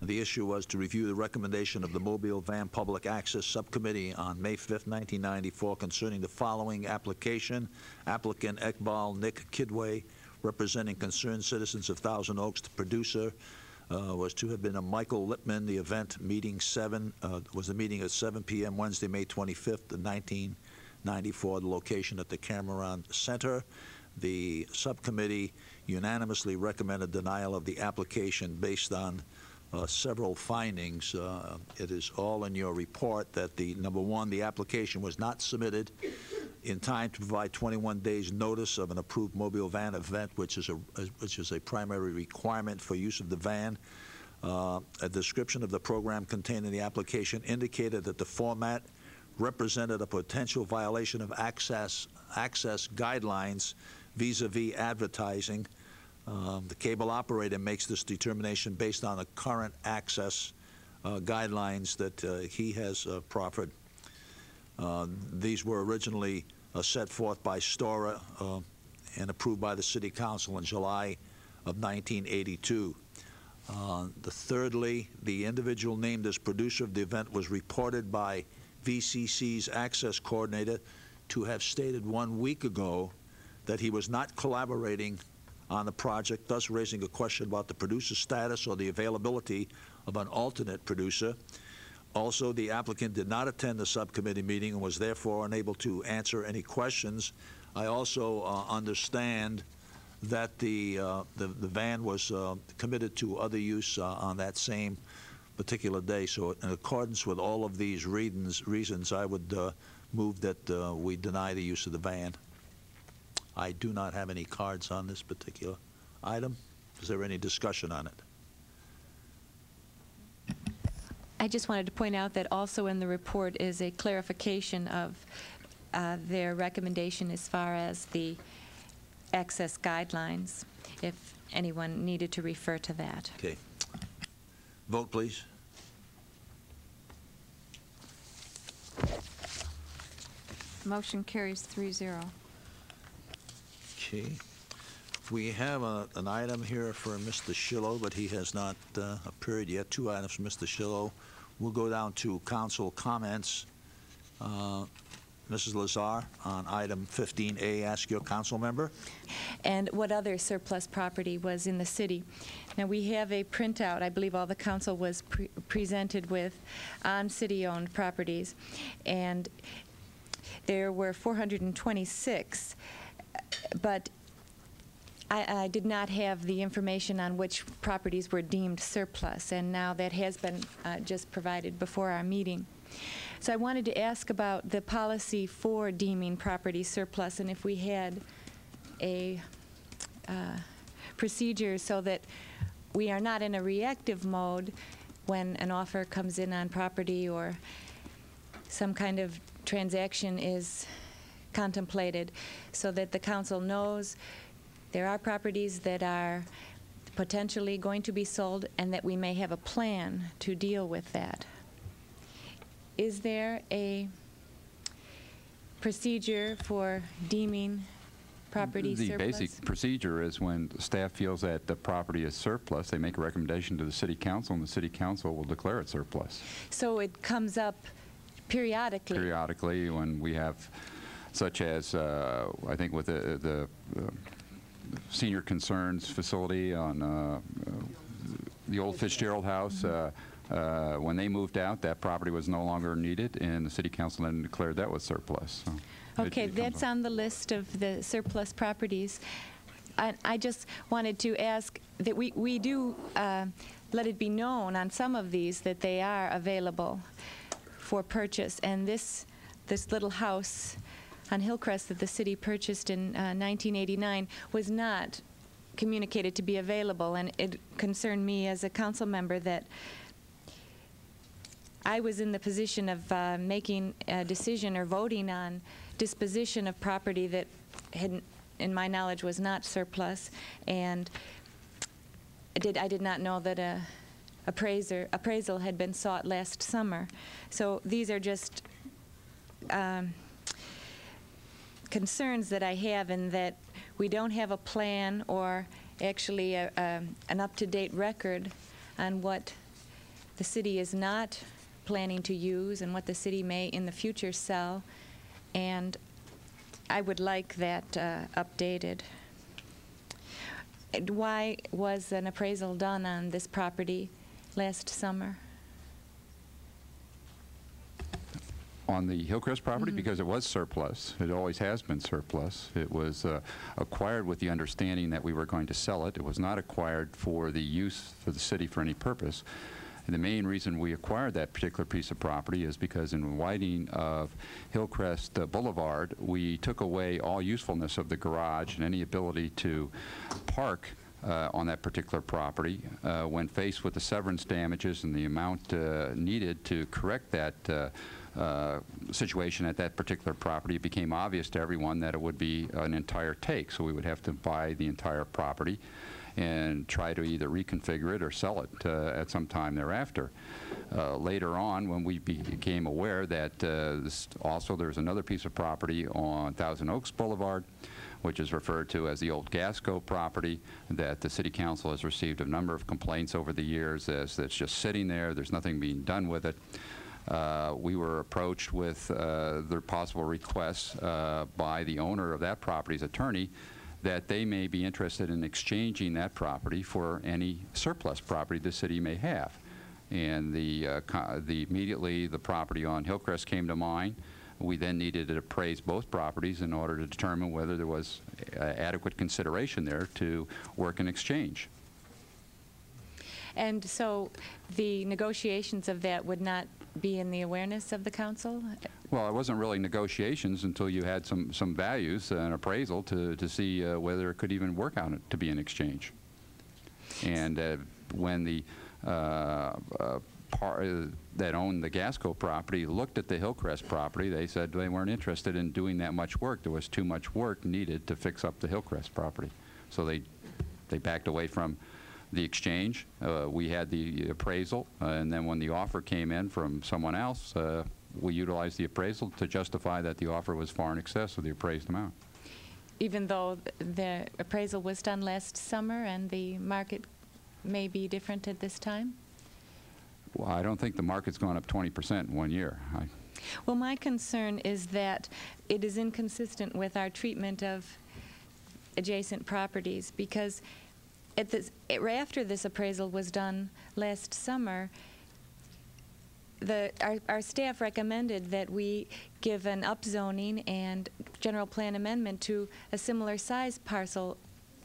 The issue was to review the recommendation of the Mobile Van Public Access Subcommittee on May 5th, 1994 concerning the following application. Applicant Iqbal Nick Quidwai, representing concerned citizens of Thousand Oaks. The producer was to have been a Michael Lippman. The event meeting was a meeting at 7 p.m. Wednesday, May 25th, 1994. The location at the Cameron Center. The subcommittee unanimously recommended denial of the application based on several findings. It is all in your report that number one, the application was not submitted in time to provide 21 days notice of an approved mobile van event, which is a primary requirement for use of the van. A description of the program contained in the application indicated that the format represented a potential violation of access guidelines vis-a-vis advertising. The cable operator makes this determination based on the current access guidelines that he has proffered. These were originally set forth by Stora and approved by the City Council in July of 1982. Thirdly, the individual named as producer of the event was reported by VCC's access coordinator to have stated 1 week ago that he was not collaborating on the project, thus raising a question about the producer's status or the availability of an alternate producer. Also, the applicant did not attend the subcommittee meeting and was therefore unable to answer any questions. I also understand that the van was committed to other use on that same particular day. So in accordance with all of these reasons, I would move that we deny the use of the van. I do not have any cards on this particular item. Is there any discussion on it? I just wanted to point out that also in the report is a clarification of their recommendation as far as the access guidelines, if anyone needed to refer to that. Okay. Vote, please. Motion carries 3-0. Okay. We have an item here for Mr. Shillo, but he has not appeared yet. 2 items for Mr. Shillo. We'll go down to council comments. Mrs. Lazar, on item 15A, ask your council member. And what other surplus property was in the city. Now, we have a printout, I believe all the council was presented with, on city-owned properties. And there were 426, but I did not have the information on which properties were deemed surplus, and now that has been just provided before our meeting. So I wanted to ask about the policy for deeming property surplus, and if we had a procedure so that we are not in a reactive mode when an offer comes in on property or some kind of transaction is contemplated, so that the council knows there are properties that are potentially going to be sold and that we may have a plan to deal with that. Is there a procedure for deeming property surplus? The basic procedure is when the staff feels that the property is surplus, they make a recommendation to the City Council, and the City Council will declare it surplus. So it comes up periodically? Periodically, when we have, such as, I think with the Senior Concerns facility on the old Fitzgerald House, when they moved out, that property was no longer needed, and the City Council then declared that was surplus. So okay, that's on the list of the surplus properties. I just wanted to ask that we do let it be known on some of these that they are available for purchase, and this little house on Hillcrest that the city purchased in 1989 was not communicated to be available, and it concerned me as a council member that I was in the position of making a decision or voting on disposition of property that had, in my knowledge, was not surplus, and I did not know that a appraisal had been sought last summer. So these are just concerns that I have, in that we don't have a plan or actually an up-to-date record on what the city is not planning to use and what the city may in the future sell. And I would like that updated. Why was an appraisal done on this property last summer? On the Hillcrest property, because it was surplus. It always has been surplus. It was acquired with the understanding that we were going to sell it. It was not acquired for the use for the city for any purpose. And the main reason we acquired that particular piece of property is because in the widening of Hillcrest Boulevard, we took away all usefulness of the garage and any ability to park on that particular property. When faced with the severance damages and the amount needed to correct that situation at that particular property, it became obvious to everyone that it would be an entire take. So we would have to buy the entire property and try to either reconfigure it or sell it at some time thereafter. Later on, when we became aware that there's another piece of property on Thousand Oaks Boulevard, which is referred to as the old Gasco property, that the City Council has received a number of complaints over the years as that's just sitting there, there's nothing being done with it. We were approached with their possible requests by the owner of that property's attorney that they may be interested in exchanging that property for any surplus property the city may have. And immediately the property on Hillcrest came to mind. We then needed to appraise both properties in order to determine whether there was adequate consideration there to work an exchange. And so the negotiations of that would not be in the awareness of the council? Well, it wasn't really negotiations until you had some values, an appraisal to see whether it could even work out to be an exchange. And when the that owned the Gasco property looked at the Hillcrest property, they said they weren't interested in doing that much work. There was too much work needed to fix up the Hillcrest property. So they backed away from the exchange. We had the appraisal, and then when the offer came in from someone else, we utilized the appraisal to justify that the offer was far in excess of the appraised amount. Even though the appraisal was done last summer and the market may be different at this time? Well, I don't think the market's gone up 20% in 1 year. Well, my concern is that it is inconsistent with our treatment of adjacent properties, because after this appraisal was done last summer, our staff recommended that we give an upzoning and general plan amendment to a similar size parcel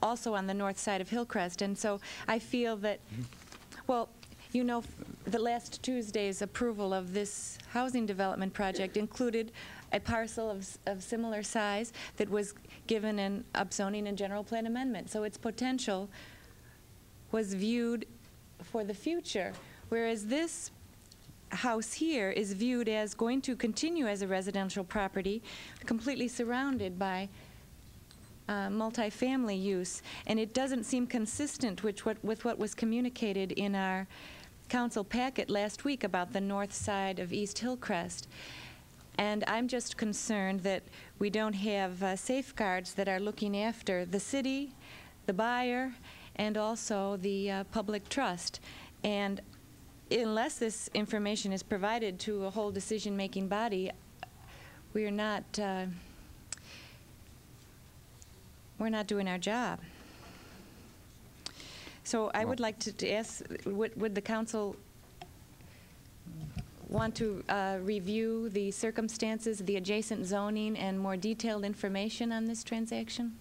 also on the north side of Hillcrest. And so I feel that, well, you know, the last Tuesday's approval of this housing development project included a parcel of similar size that was given an upzoning and general plan amendment. So its potential was viewed for the future, whereas this house here is viewed as going to continue as a residential property, completely surrounded by multifamily use. And it doesn't seem consistent with what was communicated in our council packet last week about the north side of East Hillcrest. And I'm just concerned that we don't have safeguards that are looking after the city, the buyer, and also the public trust. And unless this information is provided to a whole decision-making body, we're not doing our job. So I would like to ask, would the council want to review the circumstances, the adjacent zoning, and more detailed information on this transaction?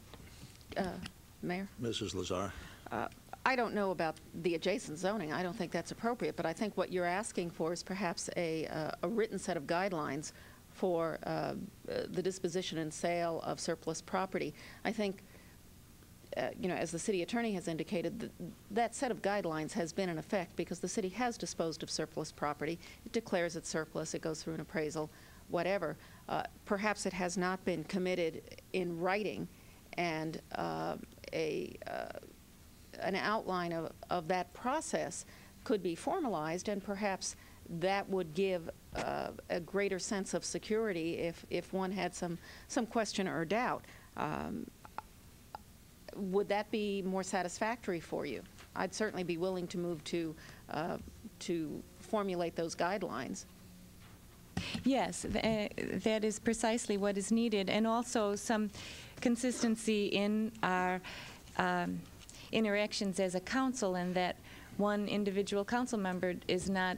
Mayor? Mrs. Lazar. I don't know about the adjacent zoning. I don't think that's appropriate, but I think what you're asking for is perhaps a written set of guidelines for the disposition and sale of surplus property. I think, you know, as the city attorney has indicated, that set of guidelines has been in effect because the city has disposed of surplus property. It declares it surplus, it goes through an appraisal, whatever. Perhaps it has not been committed in writing, and an outline of that process could be formalized, and perhaps that would give a greater sense of security if one had some question or doubt. Would that be more satisfactory for you? I'd certainly be willing to move to to formulate those guidelines. Yes, that is precisely what is needed, and also some consistency in our interactions as a council, and that one individual council member is not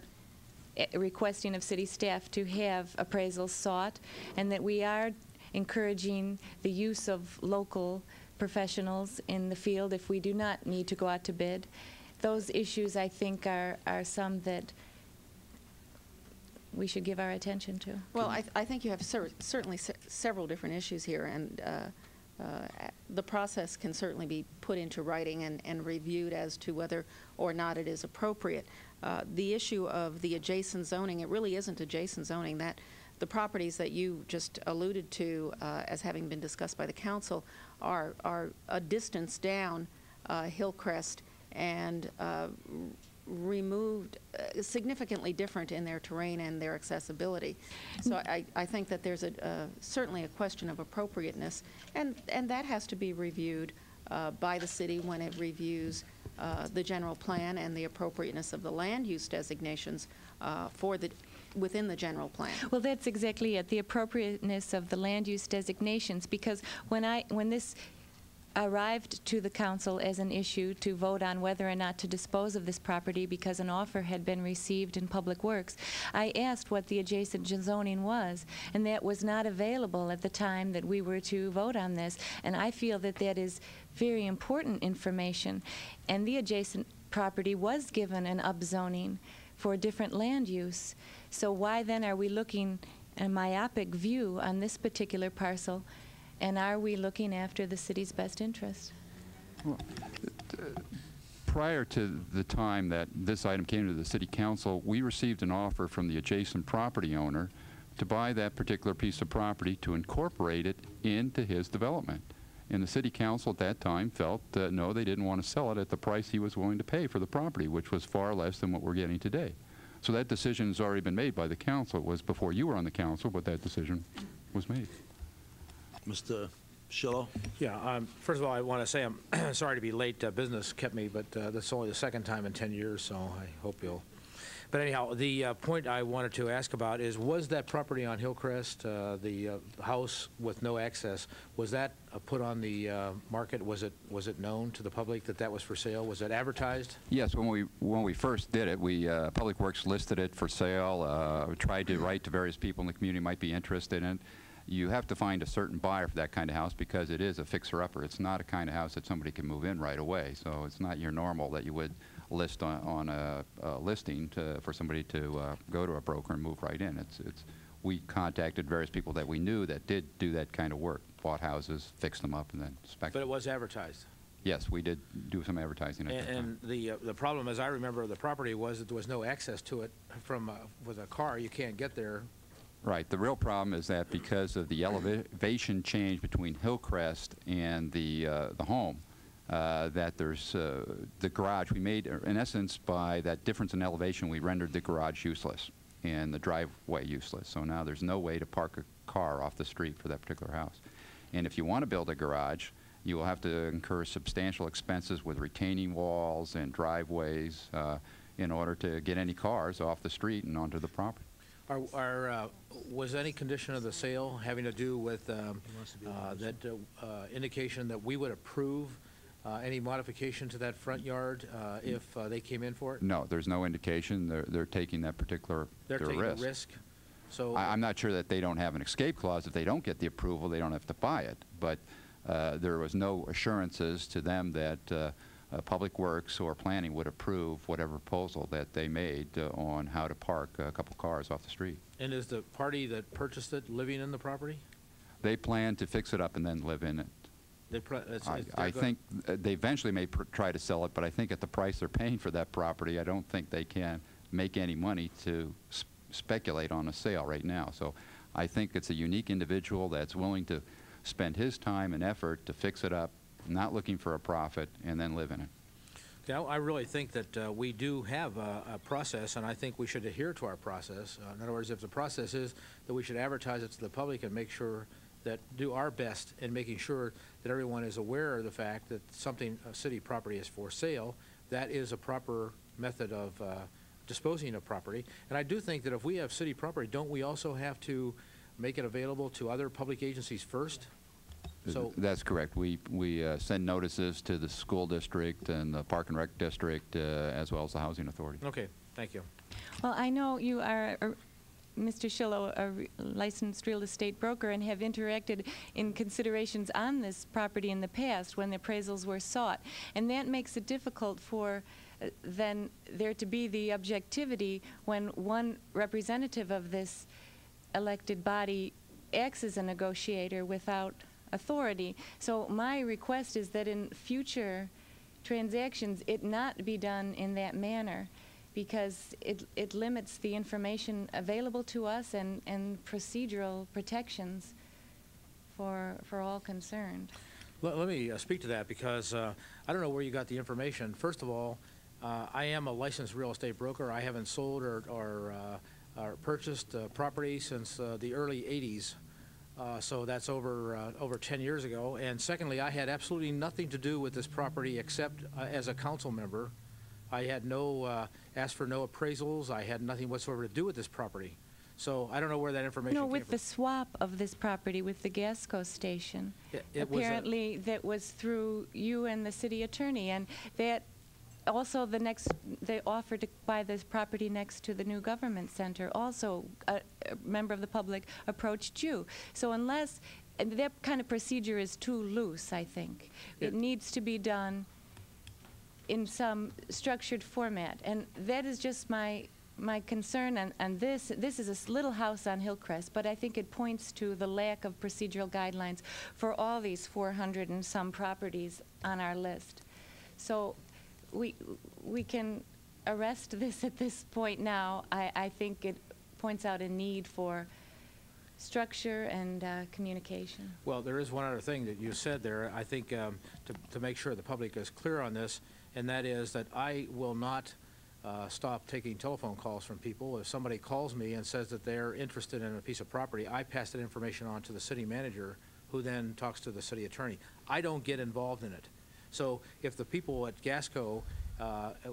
requesting of city staff to have appraisals sought, and that we are encouraging the use of local professionals in the field if we do not need to go out to bid. Those issues, I think, are some that we should give our attention to. Well, I think you have certainly several different issues here, and the process can certainly be put into writing and reviewed as to whether or not it is appropriate. The issue of the adjacent zoning, it really isn't adjacent zoning. That the properties that you just alluded to as having been discussed by the council are a distance down Hillcrest and removed, significantly different in their terrain and their accessibility. So I think that there's certainly a question of appropriateness, and that has to be reviewed by the city when it reviews the general plan and the appropriateness of the land use designations within the general plan. Well, that's exactly it, the appropriateness of the land use designations, because when this arrived to the council as an issue to vote on whether or not to dispose of this property because an offer had been received in Public Works, I asked what the adjacent zoning was, and that was not available at the time that we were to vote on this, and I feel that that is very important information. And the adjacent property was given an upzoning for different land use, so why then are we looking a myopic view on this particular parcel? And are we looking after the city's best interest? Well, prior to the time that this item came to the city council, we received an offer from the adjacent property owner to buy that particular piece of property to incorporate it into his development. And the city council at that time felt no, they didn't want to sell it at the price he was willing to pay for the property, which was far less than what we're getting today. So that decision has already been made by the council. It was before you were on the council, but that decision was made. Mr. Schillo? Yeah, first of all, I want to say I'm sorry to be late. Business kept me, but that's only the second time in 10 years, so I hope you'll. But anyhow, the point I wanted to ask about is, was that property on Hillcrest, the house with no access, was that put on the market? Was it known to the public that that was for sale? Was it advertised? Yes, when we first did it, Public Works listed it for sale. Tried to write to various people in the community who might be interested in it. You have to find a certain buyer for that kind of house because it is a fixer-upper. It's not a kind of house that somebody can move in right away. So it's not your normal that you would list on a listing for somebody to go to a broker and move right in. We contacted various people that we knew that did do that kind of work, bought houses, fixed them up, and then spec. But it was advertised. Yes, we did do some advertising at that time. And the problem, as I remember, the property was that there was no access to it with a car. You can't get there. Right. The real problem is that because of the elevation change between Hillcrest and the home, that there's the garage. We made, in essence, by that difference in elevation, we rendered the garage useless and the driveway useless. So now there's no way to park a car off the street for that particular house. And if you want to build a garage, you will have to incur substantial expenses with retaining walls and driveways in order to get any cars off the street and onto the property. Was any condition of the sale having to do with that indication that we would approve any modification to that front yard if they came in for it? No, there's no indication. They're taking that particular They're taking risk. a risk. So I'm not sure that they don't have an escape clause. If they don't get the approval, they don't have to buy it. But there was no assurances to them that Public Works or Planning would approve whatever proposal that they made on how to park a couple cars off the street. And is the party that purchased it living in the property? They plan to fix it up and then live in it. I think they eventually may try to sell it, but I think at the price they're paying for that property, I don't think they can make any money to speculate on a sale right now. So I think it's a unique individual that's willing to spend his time and effort to fix it up, not looking for a profit, and then live in it. Okay, I really think that we do have a process, and I think we should adhere to our process. In other words, if the process is that we should advertise it to the public and make sure that do our best in making sure that everyone is aware of the fact that a city property is for sale, that is a proper method of disposing of property. And I do think that if we have city property, don't we also have to make it available to other public agencies first? So that's correct. We send notices to the school district and the Park and Rec district, as well as the Housing Authority. okay, thank you. Well, I know you are, Mr. Schillo, a licensed real estate broker, and have interacted in considerations on this property in the past when the appraisals were sought. And that makes it difficult for then there to be the objectivity when one representative of this elected body acts as a negotiator without authority. So my request is that in future transactions it not be done in that manner, because it limits the information available to us and procedural protections for all concerned. Let me speak to that, because I don't know where you got the information. First of all, I am a licensed real estate broker. I haven't sold or purchased property since the early 80s. So that's over 10 years ago. And secondly, I had absolutely nothing to do with this property except as a council member. I had asked for no appraisals. I had nothing whatsoever to do with this property. So I don't know where that information came from. No, with the swap of this property with the Gasco station. Apparently that was through you and the city attorney, and that also they offered to buy this property next to the new government center. Also, a member of the public approached you. So unless, and that kind of procedure is too loose, I think. It needs to be done in some structured format. And that is just my concern, and this is a little house on Hillcrest, but I think it points to the lack of procedural guidelines for all these 400 and some properties on our list. So we can arrest this at this point now. I think it points out a need for structure and communication. Well, there is one other thing that you said there, I think, to make sure the public is clear on this, and that is that I will not stop taking telephone calls from people. If somebody calls me and says that they're interested in a piece of property, I pass that information on to the city manager, who then talks to the city attorney. I don't get involved in it. So if the people at Gasco,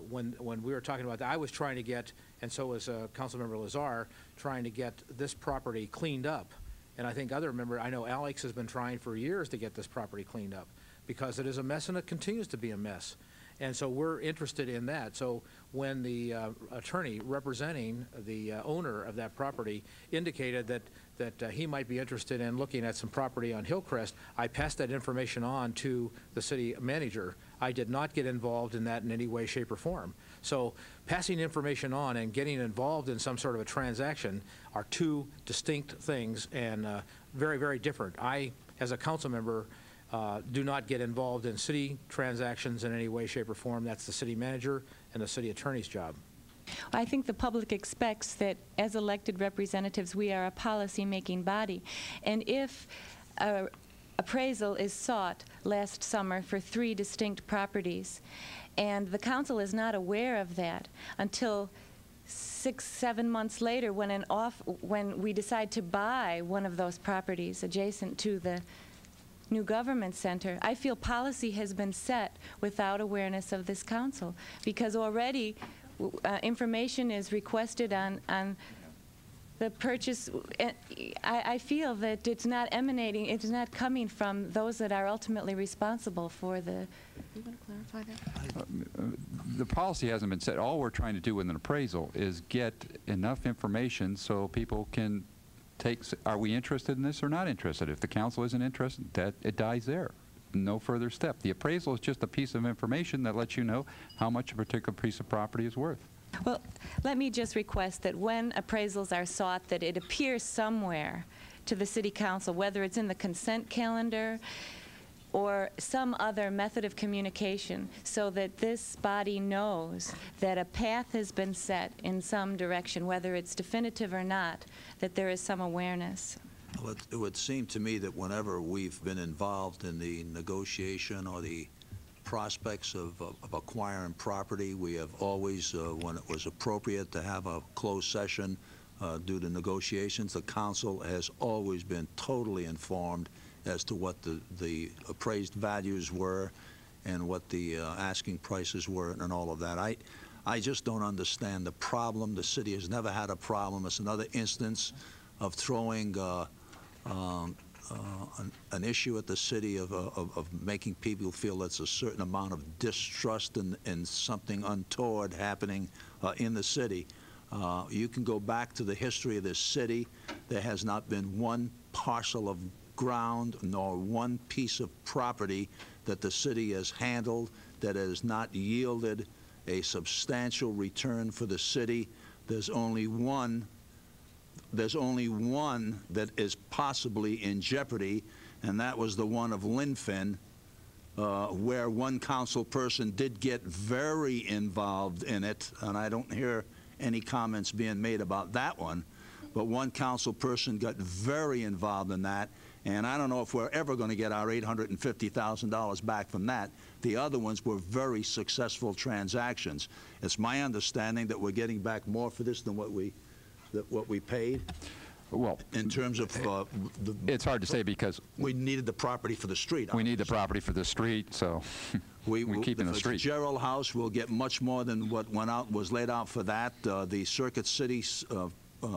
when we were talking about that, I was trying to get, and so was Councilmember Lazar, trying to get this property cleaned up. And I think I know Alex has been trying for years to get this property cleaned up, because it is a mess and it continues to be a mess. And so we're interested in that. So when the attorney representing the owner of that property indicated that he might be interested in looking at some property on Hillcrest, I passed that information on to the city manager. I did not get involved in that in any way, shape, or form. So passing information on and getting involved in some sort of a transaction are two distinct things, and very, very different. I, as a council member, do not get involved in city transactions in any way, shape, or form. That's the city manager and the city attorney's job. I think the public expects that as elected representatives we are a policy-making body. And if appraisal is sought last summer for 3 distinct properties, and the council is not aware of that until 6-7 months later when we decide to buy one of those properties adjacent to the new government center, I feel policy has been set without awareness of this council, because already information is requested on the purchase. I feel that it's not emanating, it's not coming from those that are ultimately responsible for the... You want to clarify that? The policy hasn't been set. All we're trying to do with an appraisal is get enough information so people can are we interested in this or not interested? If the council isn't interested, it dies there. No further step. The appraisal is just a piece of information that lets you know how much a particular piece of property is worth. Well, let me just request that when appraisals are sought, that it appears somewhere to the city council, whether it's in the consent calendar or some other method of communication, so that this body knows that a path has been set in some direction, whether it's definitive or not, that there is some awareness. Well, it would seem to me that whenever we've been involved in the negotiation or the prospects of acquiring property, we have always, when it was appropriate to have a closed session due to negotiations, the council has always been totally informed as to what the appraised values were and what the asking prices were and all of that. I just don't understand the problem. The city has never had a problem. It's another instance of throwing an issue at the city of making people feel there's a certain amount of distrust and something untoward happening in the city. You can go back to the history of this city. There has not been one parcel of ground nor one piece of property that the city has handled that has not yielded a substantial return for the city. There's only one that is possibly in jeopardy, and that was the one of Linfin, where one council person did get very involved in it, and I don't hear any comments being made about that one, but one council person got very involved in that, and I don't know if we're ever going to get our $850,000 back from that. The other ones were very successful transactions. It's my understanding that we're getting back more for this than what we paid. Well, in terms of it's hard to say because we needed the property for the street. We need the property for the street, so we keep in the street. The Fitzgerald House will get much more than what was laid out for that. The Circuit City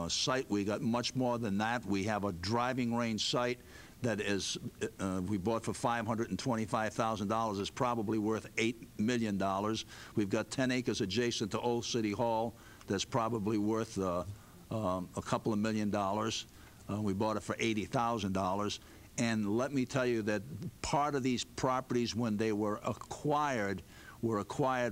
site, we got much more than that. We have a driving range site that is we bought for $525,000. It's probably worth $8 million. We've got 10 acres adjacent to Old City Hall that's probably worth a couple of $1 million. We bought it for $80,000. And let me tell you that part of these properties, when they were acquired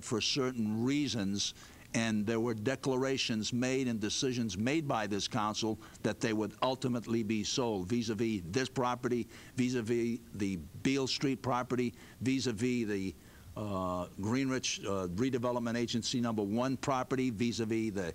for certain reasons, and there were declarations made and decisions made by this council that they would ultimately be sold, vis-a-vis this property, vis-a-vis the Beale Street property, vis-a-vis the Greenwich Redevelopment Agency number 1 property, vis-a-vis the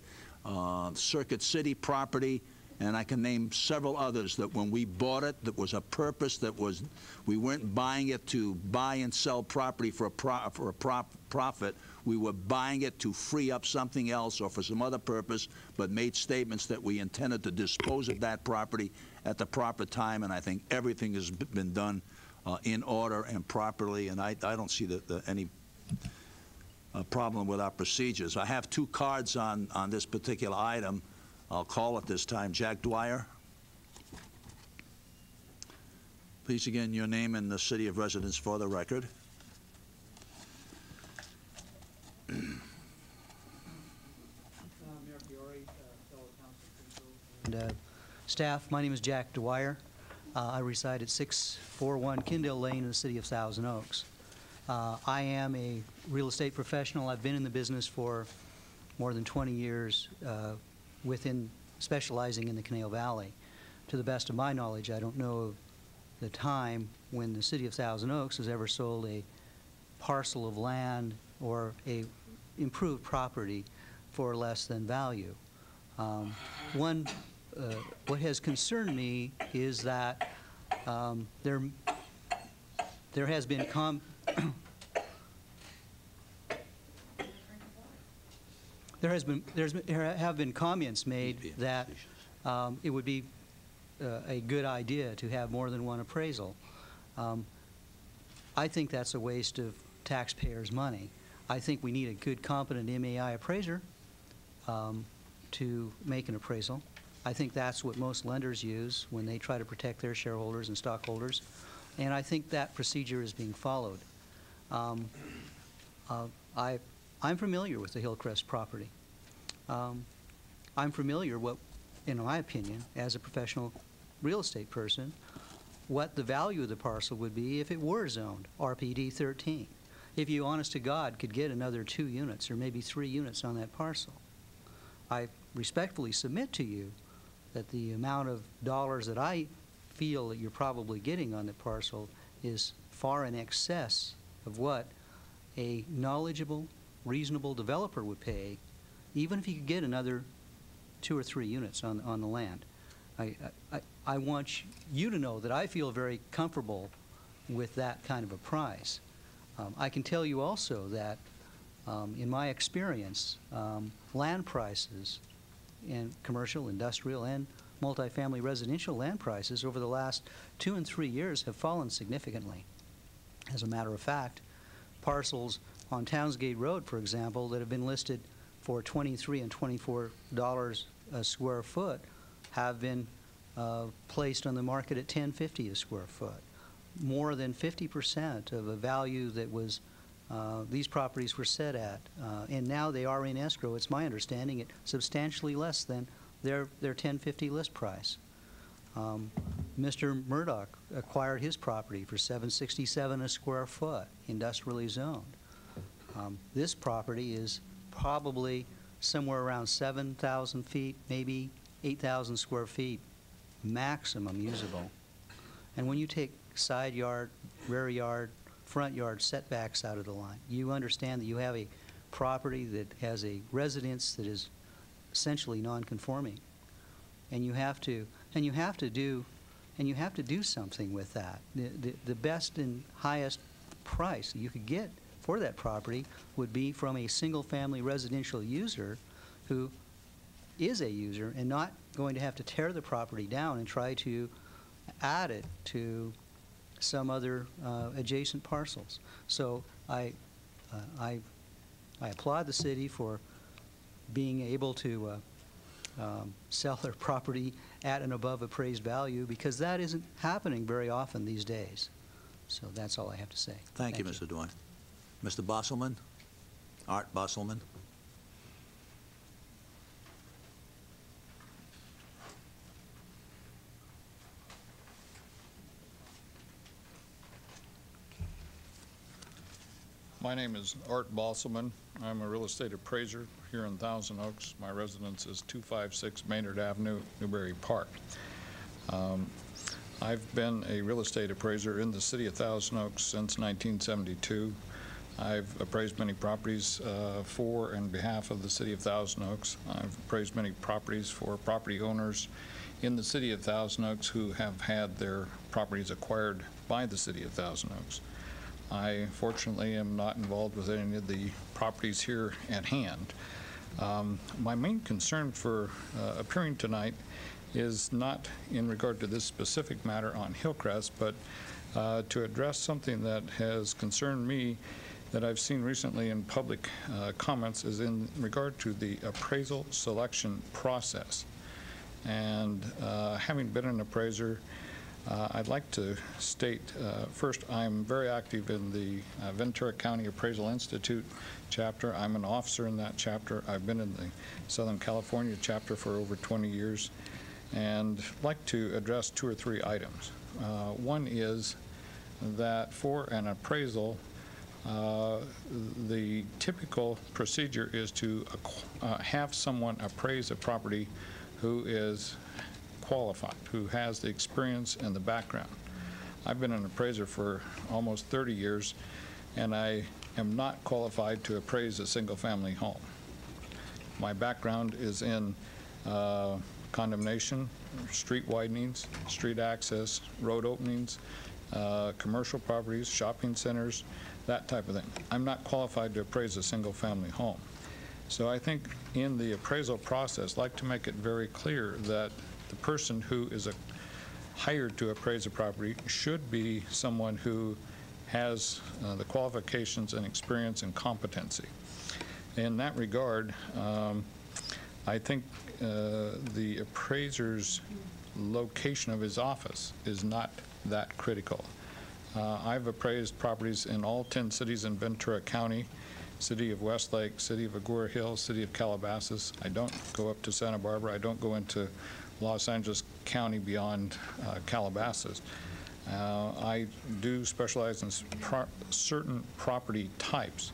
Circuit City property, and I can name several others that when we bought it, that was a purpose, that was, we weren't buying it to buy and sell property for a profit. We were buying it to free up something else or for some other purpose, but made statements that we intended to dispose of that property at the proper time, and I think everything has been done in order and properly, and I don't see any problem with our procedures. I have 2 cards on this particular item. I'll call at this time. Jack Dwyer. Please again your name and the city of residence for the record. Mayor Fiore, fellow council people, and staff, my name is Jack Dwyer. I reside at 641 Kindale Lane in the city of Thousand Oaks. I am a real estate professional. I've been in the business for more than 20 years, specializing in the Canal Valley. To the best of my knowledge, I don't know of the time when the city of Thousand Oaks has ever sold a parcel of land or a improved property for less than value. What has concerned me is that there has been there have been comments made that it would be a good idea to have more than one appraisal. I think that's a waste of taxpayers' money. I think we need a good, competent MAI appraiser to make an appraisal. I think that's what most lenders use when they try to protect their shareholders and stockholders, and I think that procedure is being followed. I'm familiar with the Hillcrest property. I'm familiar in my opinion, as a professional real estate person, what the value of the parcel would be if it were zoned RPD 13. If you, honest to God, could get another 2 units or maybe 3 units on that parcel. I respectfully submit to you that the amount of dollars that I feel that you're probably getting on the parcel is far in excess of what a knowledgeable, reasonable developer would pay, even if he could get another 2 or 3 units on the land. I want you to know that I feel very comfortable with that kind of a price. I can tell you also that in my experience, land prices in commercial, industrial, and multifamily residential land prices over the last 2 and 3 years have fallen significantly. As a matter of fact, parcels on Townsgate Road, for example, that have been listed for $23 and $24 a square foot have been placed on the market at $10.50 a square foot. More than 50% of the value that was these properties were set at, and now they are in escrow. It's my understanding at substantially less than their $10.50 list price. Mr. Murdoch acquired his property for $7.67 a square foot, industrially zoned. This property is probably somewhere around 7,000 feet, maybe 8,000 square feet, maximum usable. And when you take side yard, rear yard, front yard setbacks out of the line, you understand that you have a property that has a residence that is essentially non-conforming, and you have to do something with that. The best and highest price you could get for that property would be from a single-family residential user who is a user and not going to have to tear the property down and try to add it to some other adjacent parcels. So I applaud the city for being able to sell their property at and above appraised value, because that isn't happening very often these days. So that's all I have to say. Thank you, Mr. Dwyer. Mr. Bosselman, Art Bosselman. My name is Art Bosselman. I'm a real estate appraiser here in Thousand Oaks. My residence is 256 Maynard Avenue, Newbury Park. I've been a real estate appraiser in the city of Thousand Oaks since 1972. I've appraised many properties for and behalf of the city of Thousand Oaks. I've appraised many properties for property owners in the city of Thousand Oaks who have had their properties acquired by the city of Thousand Oaks. I fortunately am not involved with any of the properties here at hand. My main concern for appearing tonight is not in regard to this specific matter on Hillcrest, but to address something that has concerned me that I've seen recently in public comments, is in regard to the appraisal selection process. And having been an appraiser, I'd like to state, first, I'm very active in the Ventura County Appraisal Institute chapter. I'm an officer in that chapter. I've been in the Southern California chapter for over 20 years, and I'd like to address 2 or 3 items. One is that for an appraisal, the typical procedure is to have someone appraise a property who is qualified, who has the experience and the background. I've been an appraiser for almost 30 years, and I am not qualified to appraise a single-family home. My background is in condemnation, street widenings, street access, road openings, commercial properties, shopping centers, that type of thing. I'm not qualified to appraise a single-family home. So I think in the appraisal process, I'd like to make it very clear that the person who is hired to appraise a property should be someone who has the qualifications and experience and competency. In that regard, I think the appraiser's location of his office is not that critical. I've appraised properties in all 10 cities in Ventura County, City of Westlake, City of Agoura Hills, City of Calabasas. I don't go up to Santa Barbara. I don't go into Los Angeles County beyond Calabasas. I do specialize in certain property types,